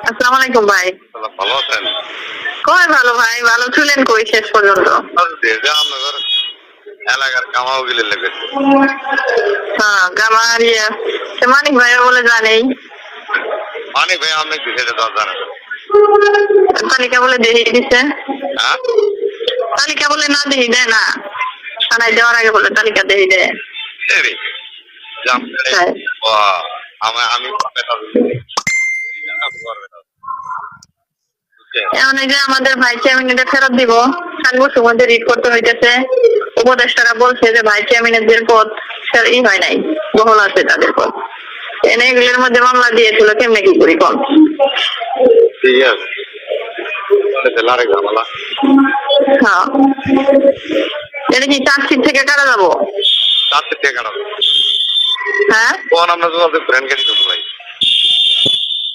আসসালামু আলাইকুম ভাই। ভালো আছেন? কই ভালো ভাই, ভালো ছিলেন কই শেষ পর্যন্ত? আপনাদের এলাকার কামাও গেলে লেগে হ্যাঁ আমার সে মানিক ভাইও বলে জানেই। মানিক ভাই অনেক দিছে এটা তো জানেন। তালিকা বলে দেখিয়ে দিছে। হ্যাঁ তালিকা বলে না দেখিয়ে দেয় না, থানায় দেওয়ার আগে বলে তালিকা দেখিয়ে দেয়। সরি তাই। আমি এখন এই যে আমাদের ভাই চেয়ারম্যান ফেরত দিব, 7 বছর মধ্যে রিট করতে হইতেছে। উপদেষ্টারা বলছে যে ভাই চেয়ারম্যানের পদ ই হয় নাই, বহল আছে তাদের পদ। এনে এগুলোর মধ্যে মামলা দিয়েছিল, কেমনে কি করি কম। ঠিক আছে ঝামেলা। হ্যাঁ এটা কি চার্জশিট থেকে কারা যাবো? 4 থেকে কাটাবো। হ্যাঁ কোন আমরা তো ফ্রেন্ড গাড়ি তো ভাই